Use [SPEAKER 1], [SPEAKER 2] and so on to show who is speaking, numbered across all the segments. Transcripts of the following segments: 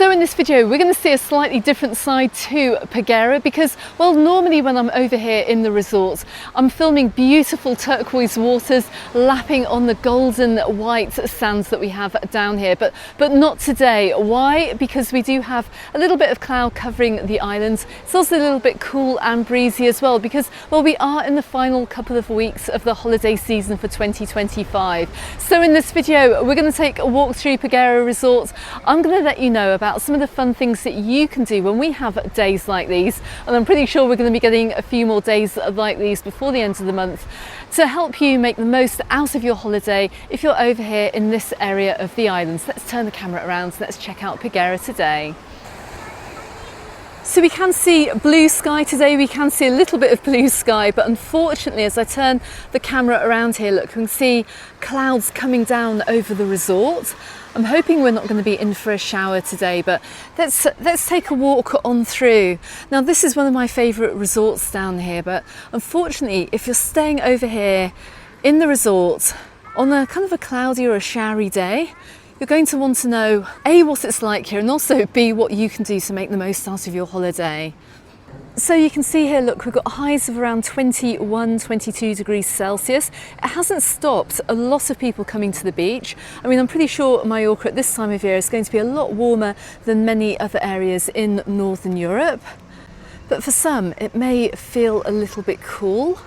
[SPEAKER 1] So in this video we're going to see a slightly different side to Paguera because, well, normally when I'm over here in the resort I'm filming beautiful turquoise waters lapping on the golden white sands that we have down here, but not today. Why? Because we do have a little bit of cloud covering the island. It's also a little bit cool and breezy as well because, well, we are in the final couple of weeks of the holiday season for 2025. So in this video we're going to take a walk through Paguera Resort. I'm going to let you know about some of the fun things that you can do when we have days like these, and I'm pretty sure we're going to be getting a few more days like these before the end of the month to help you make the most out of your holiday if you're over here in this area of the islands. Let's turn the camera around, let's check out Paguera today. So we can see blue sky today, we can see a little bit of blue sky, but unfortunately as I turn the camera around here, look, we can see clouds coming down over the resort. I'm hoping we're not going to be in for a shower today, but let's take a walk on through. Now this is one of my favourite resorts down here, but unfortunately if you're staying over here in the resort on a kind of a cloudy or a showery day, you're going to want to know A, what it's like here, and also B, what you can do to make the most out of your holiday. So you can see here, look, we've got highs of around 21, 22 degrees Celsius. It hasn't stopped a lot of people coming to the beach. I mean, I'm pretty sure Mallorca at this time of year is going to be a lot warmer than many other areas in Northern Europe. But for some, it may feel a little bit cool.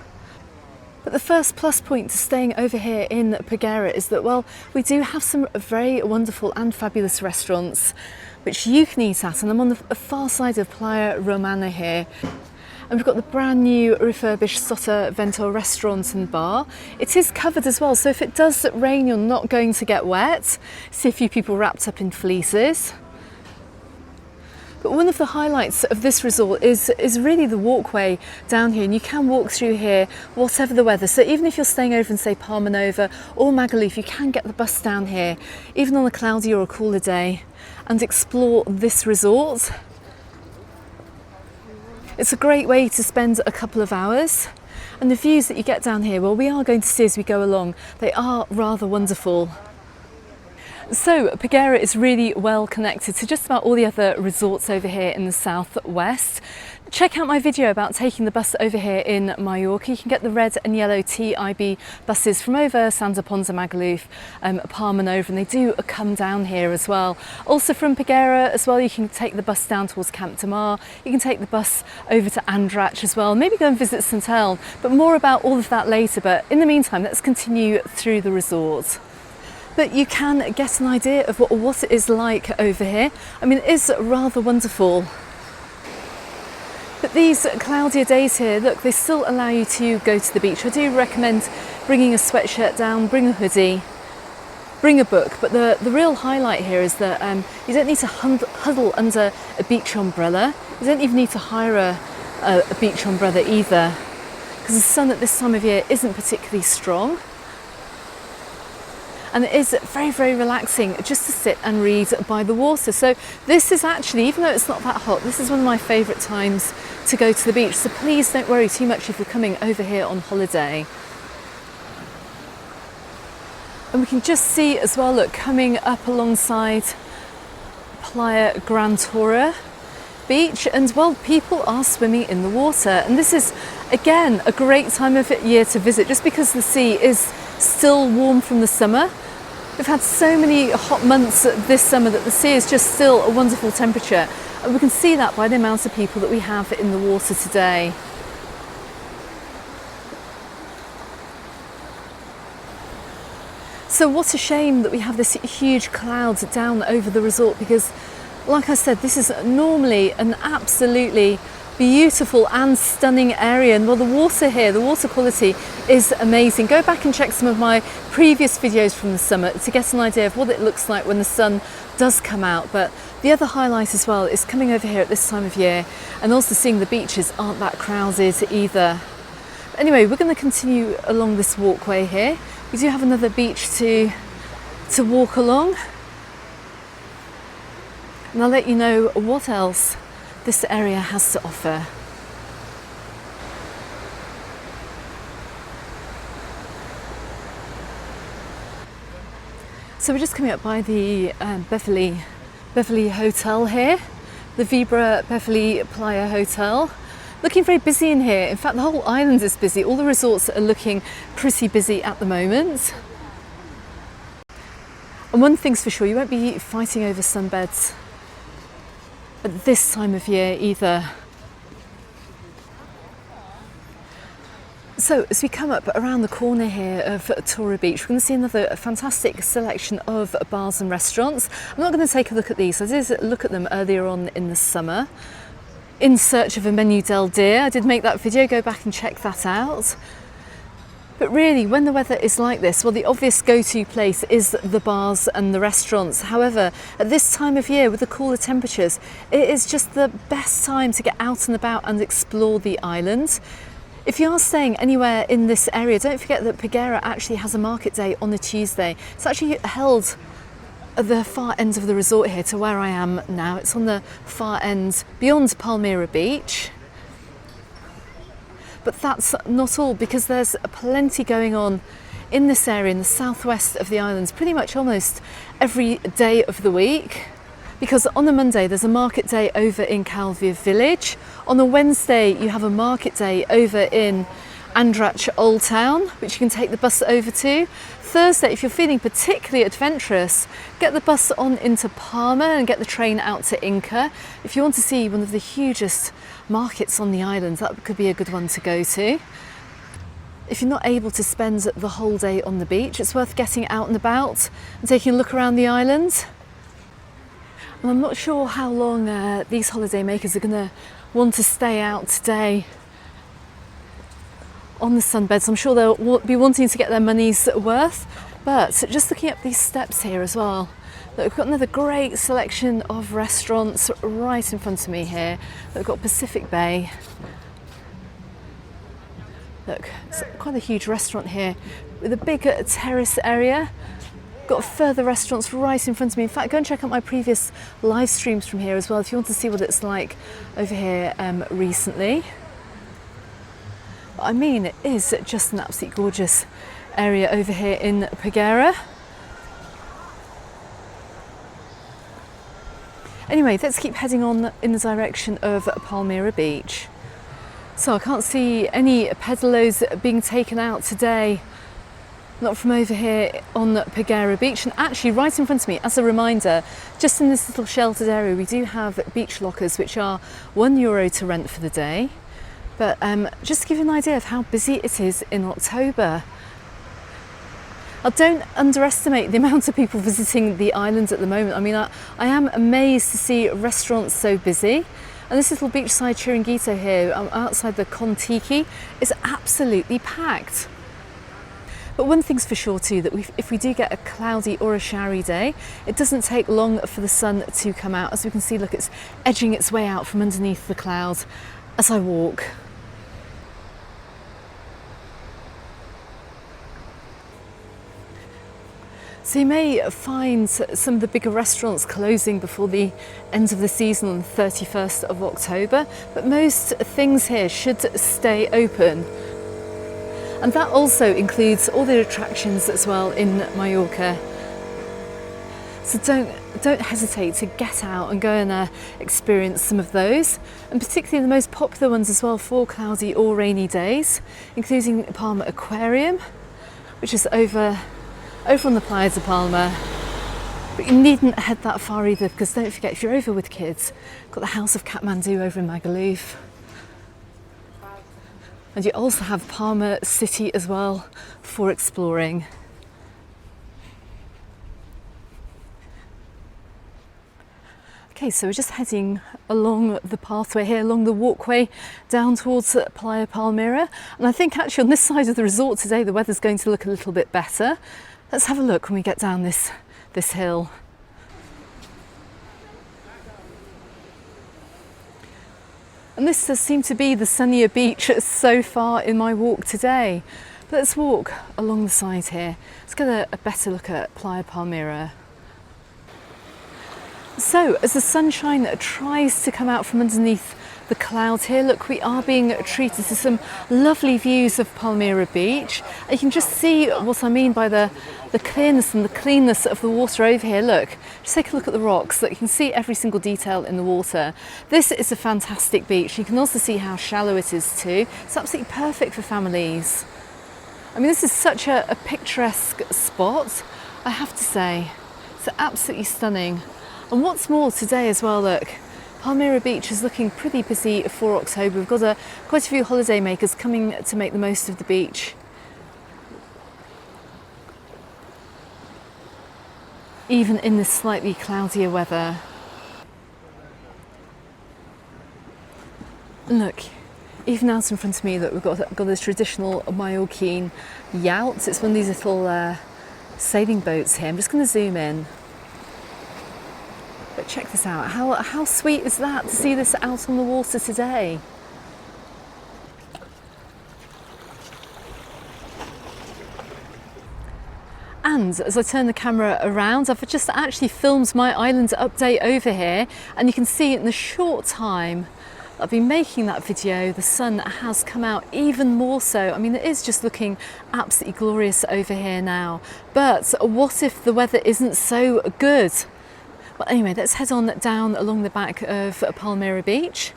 [SPEAKER 1] But the first plus point to staying over here in Peguera is that, well, we do have some very wonderful and fabulous restaurants which you can eat at, and I'm on the far side of Playa Romana here. And we've got the brand new refurbished Sota Vento restaurant and bar. It is covered as well, so if it does rain you're not going to get wet. See a few people wrapped up in fleeces. But one of the highlights of this resort is really the walkway down here, and you can walk through here whatever the weather. So even if you're staying over in, say, Palma Nova or Magaluf, you can get the bus down here, even on a cloudy or a cooler day, and explore this resort. It's a great way to spend a couple of hours, and the views that you get down here, well, we are going to see as we go along, they are rather wonderful. So Paguera is really well connected to just about all the other resorts over here in the southwest. Check out my video about taking the bus over here in Mallorca. You can get the red and yellow TIB buses from over Santa Ponsa, Magaluf, Palma Nova, and they do come down here as well. Also from Paguera as well, you can take the bus down towards Camp de Mar. You can take the bus over to Andratx as well. Maybe go and visit St Helens, but more about all of that later. But in the meantime, let's continue through the resort. But you can get an idea of what it is like over here. I mean, it is rather wonderful. But these cloudier days here, look, they still allow you to go to the beach. I do recommend bringing a sweatshirt down, bring a hoodie, bring a book. But the real highlight here is that you don't need to huddle under a beach umbrella. You don't even need to hire a beach umbrella either, because the sun at this time of year isn't particularly strong. And it is very, very relaxing just to sit and read by the water. So this is actually, even though it's not that hot, this is one of my favourite times to go to the beach. So please don't worry too much if you're coming over here on holiday. And we can just see as well, look, coming up alongside Playa Grantora beach, and well, people are swimming in the water. And this is, again, a great time of year to visit just because the sea is still warm from the summer. We've had so many hot months this summer that the sea is just still a wonderful temperature, and we can see that by the amount of people that we have in the water today. So what a shame that we have this huge cloud down over the resort, because like I said, this is normally an absolutely beautiful and stunning area, and well, the water here, the water quality is amazing. Go back and check some of my previous videos from the summer to get an idea of what it looks like when the sun does come out. But the other highlight as well is coming over here at this time of year and also seeing the beaches aren't that crowded either. But anyway, we're going to continue along this walkway here. We do have another beach to walk along, and I'll let you know what else this area has to offer. So we're just coming up by the Beverly Beverly Hotel here, the Vibra Beverly Playa Hotel. Looking very busy in here. In fact, the whole island is busy. All the resorts are looking pretty busy at the moment. And one thing's for sure, you won't be fighting over sunbeds at this time of year either. So as we come up around the corner here of Tora Beach, we're going to see another fantastic selection of bars and restaurants. I'm not going to take a look at these. I did look at them earlier on in the summer in search of a menu del dia. I did make that video, go back and check that out. But really, when the weather is like this, well, the obvious go-to place is the bars and the restaurants. However, at this time of year with the cooler temperatures, it is just the best time to get out and about and explore the island. If you are staying anywhere in this area, don't forget that Peguera actually has a market day on a Tuesday. It's actually held at the far end of the resort here to where I am now. It's on the far end beyond Palmira Beach. But that's not all, because there's plenty going on in this area in the southwest of the islands pretty much almost every day of the week. Because on the Monday there's a market day over in Calvia Village. On the Wednesday you have a market day over in Andrach Old Town, which you can take the bus over to. Thursday, if you're feeling particularly adventurous, get the bus on into Palma and get the train out to Inca. If you want to see one of the hugest markets on the island, that could be a good one to go to. If you're not able to spend the whole day on the beach, it's worth getting out and about and taking a look around the island. And I'm not sure how long these holiday makers are going to want to stay out today on the sunbeds. I'm sure they'll be wanting to get their money's worth. But just looking up these steps here as well, look, we've got another great selection of restaurants right in front of me here. We've got Pacific Bay. Look, it's quite a huge restaurant here with a big terrace area. Got further restaurants right in front of me. In fact, go and check out my previous live streams from here as well if you want to see what it's like over here recently. But I mean, it is just an absolutely gorgeous area over here in Peguera. Anyway, let's keep heading on in the direction of Palmira Beach. So I can't see any pedalos being taken out today. Not from over here on Paguera Beach. And actually right in front of me, as a reminder, just in this little sheltered area, we do have beach lockers, which are €1 to rent for the day. But just to give you an idea of how busy it is in October. I don't underestimate the amount of people visiting the island at the moment. I mean, I am amazed to see restaurants so busy. And this little beachside chiringuito here, outside the Kontiki, is absolutely packed. But one thing's for sure too, that if we do get a cloudy or a showery day, it doesn't take long for the sun to come out. As we can see, look, it's edging its way out from underneath the clouds as I walk. So you may find some of the bigger restaurants closing before the end of the season on the 31st of October, but most things here should stay open. And that also includes all the attractions as well in Mallorca. So don't hesitate to get out and go and experience some of those, and particularly the most popular ones as well for cloudy or rainy days, including Palma Aquarium, which is over on the Playa de Palma. But you needn't head that far either, because don't forget, if you're over with kids, got the House of Kathmandu over in Magaluf. And you also have Palma City as well for exploring. Okay, so we're just heading along the pathway here, along the walkway down towards Playa Palmira. And I think actually on this side of the resort today, the weather's going to look a little bit better. Let's have a look when we get down this hill. And this does seem to be the sunnier beach so far in my walk today. But let's walk along the side here. Let's get a better look at Playa Palmira. So as the sunshine tries to come out from underneath the clouds here. Look, we are being treated to some lovely views of Palmira Beach. And you can just see what I mean by the clearness and the cleanness of the water over here. Look, just take a look at the rocks. Look, you can see every single detail in the water. This is a fantastic beach. You can also see how shallow it is too. It's absolutely perfect for families. I mean, this is such a picturesque spot, I have to say. It's absolutely stunning. And what's more, today as well, look, Palmira Beach is looking pretty busy for October. We've got quite a few holiday makers coming to make the most of the beach. Even in this slightly cloudier weather. Look, even out in front of me, look, we've got this traditional Mallorquin yacht. It's one of these little sailing boats here. I'm just going to zoom in. But check this out. How sweet is that to see this out on the water today? And as I turn the camera around, I've just actually filmed my island update over here, and you can see in the short time I've been making that video, the sun has come out even more so. I mean, it is just looking absolutely glorious over here now. But what if the weather isn't so good? Well, anyway, let's head on down along the back of Palmira Beach.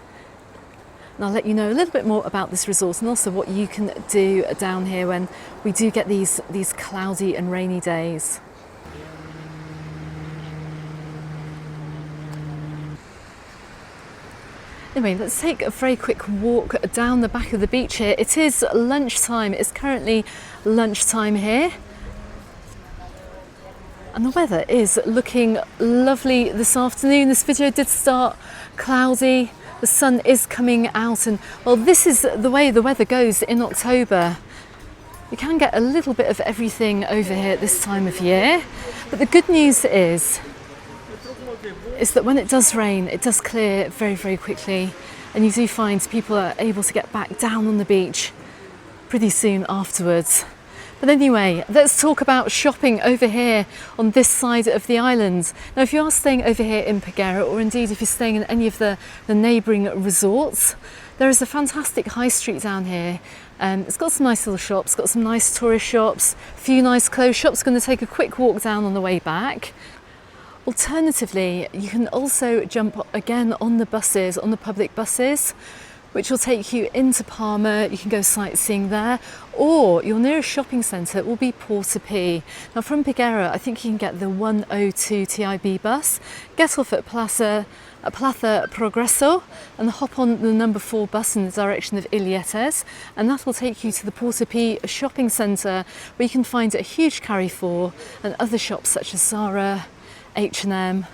[SPEAKER 1] And I'll let you know a little bit more about this resort and also what you can do down here when we do get these cloudy and rainy days. Anyway, let's take a very quick walk down the back of the beach here. It is lunchtime. It's currently lunchtime here. And the weather is looking lovely this afternoon. This video did start cloudy. The sun is coming out, and well, this is the way the weather goes in October. You can get a little bit of everything over here at this time of year. But the good news is that when it does rain, it does clear very, very quickly. And you do find people are able to get back down on the beach pretty soon afterwards. But anyway, let's talk about shopping over here on this side of the island. Now, if you are staying over here in Peguera, or indeed if you're staying in any of the neighbouring resorts, there is a fantastic high street down here. It's got some nice little shops, got some nice tourist shops, a few nice clothes shops. Going to take a quick walk down on the way back. Alternatively, you can also jump again on the buses, on the public buses, which will take you into Palma. You can go sightseeing there, or your nearest shopping centre will be Portopee. Now, from Peguera, I think you can get the 102 TIB bus, get off at Plaza Progreso, and hop on the number 4 bus in the direction of Ilietes, and that will take you to the Portopee shopping centre, where you can find a huge Carrefour and other shops such as Zara, H&M,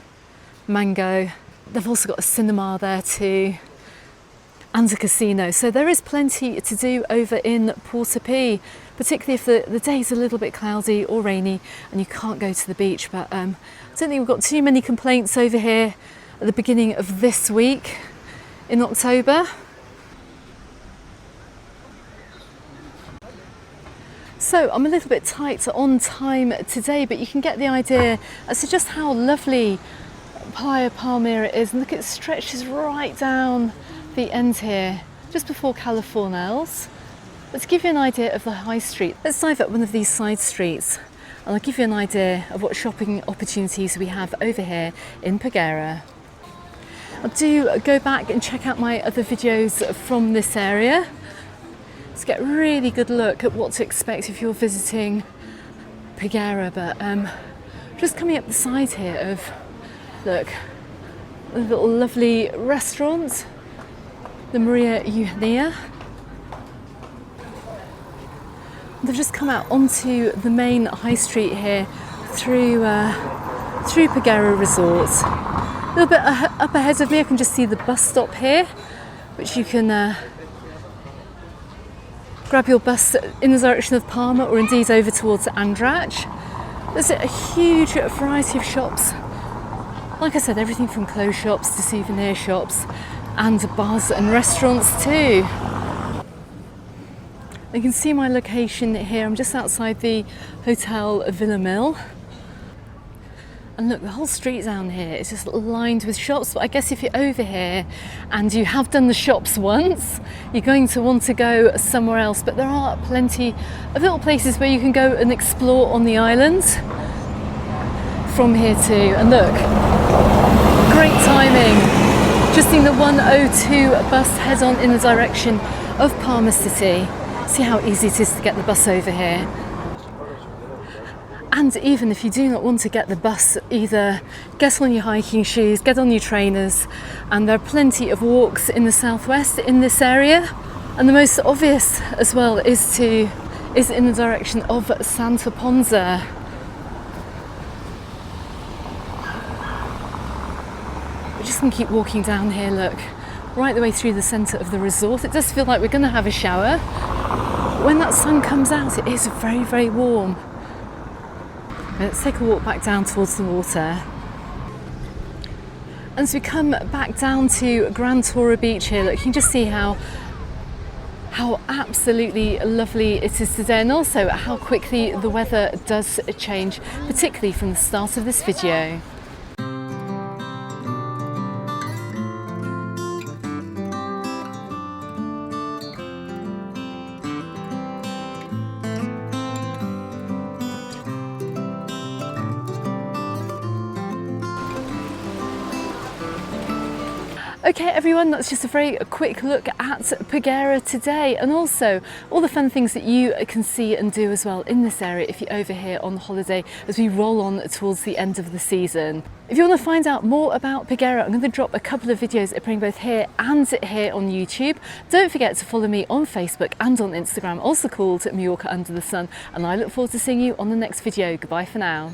[SPEAKER 1] Mango. They've also got a cinema there too, and a casino. So there is plenty to do over in Portopee, particularly if the day's a little bit cloudy or rainy and you can't go to the beach. But I don't think we've got too many complaints over here at the beginning of this week in October. So I'm a little bit tight on time today, but you can get the idea as to just how lovely Playa Palmira is. And look, it stretches right down the end here, just before Californials. But to give you an idea of the high street, let's dive up one of these side streets and I'll give you an idea of what shopping opportunities we have over here in Peguera. Do go back and check out my other videos from this area to get a really good look at what to expect if you're visiting Peguera. But just coming up the side here of, look, a little lovely restaurant, the Maria Eugenia. They've just come out onto the main high street here through Peguera Resort. A little bit up ahead of me, I can just see the bus stop here, which you can grab your bus in the direction of Palma, or indeed over towards Andrach. There's a huge variety of shops. Like I said, everything from clothes shops to souvenir shops, and bars and restaurants too. You can see my location here. I'm just outside the Hotel Villa Mill. And look, the whole street down here is just lined with shops, but I guess if you're over here and you have done the shops once, you're going to want to go somewhere else. But there are plenty of little places where you can go and explore on the island from here too. And look, great timing. Just seeing the 102 bus head on in the direction of Palma City. See how easy it is to get the bus over here. And even if you do not want to get the bus, either get on your hiking shoes, get on your trainers, and there are plenty of walks in the southwest in this area. And the most obvious as well is in the direction of Santa Ponza. We're just going to keep walking down here, look, right the way through the centre of the resort. It does feel like we're going to have a shower. When that sun comes out, it is very, very warm. Let's take a walk back down towards the water. And as we come back down to Gran Tora Beach here, look, you can just see how absolutely lovely it is today, and also how quickly the weather does change, particularly from the start of this video. Okay everyone, that's just a very quick look at Paguera today, and also all the fun things that you can see and do as well in this area if you're over here on holiday as we roll on towards the end of the season. If you want to find out more about Paguera, I'm going to drop a couple of videos appearing both here and here on YouTube. Don't forget to follow me on Facebook and on Instagram, also called Mallorca Under the Sun, and I look forward to seeing you on the next video. Goodbye for now.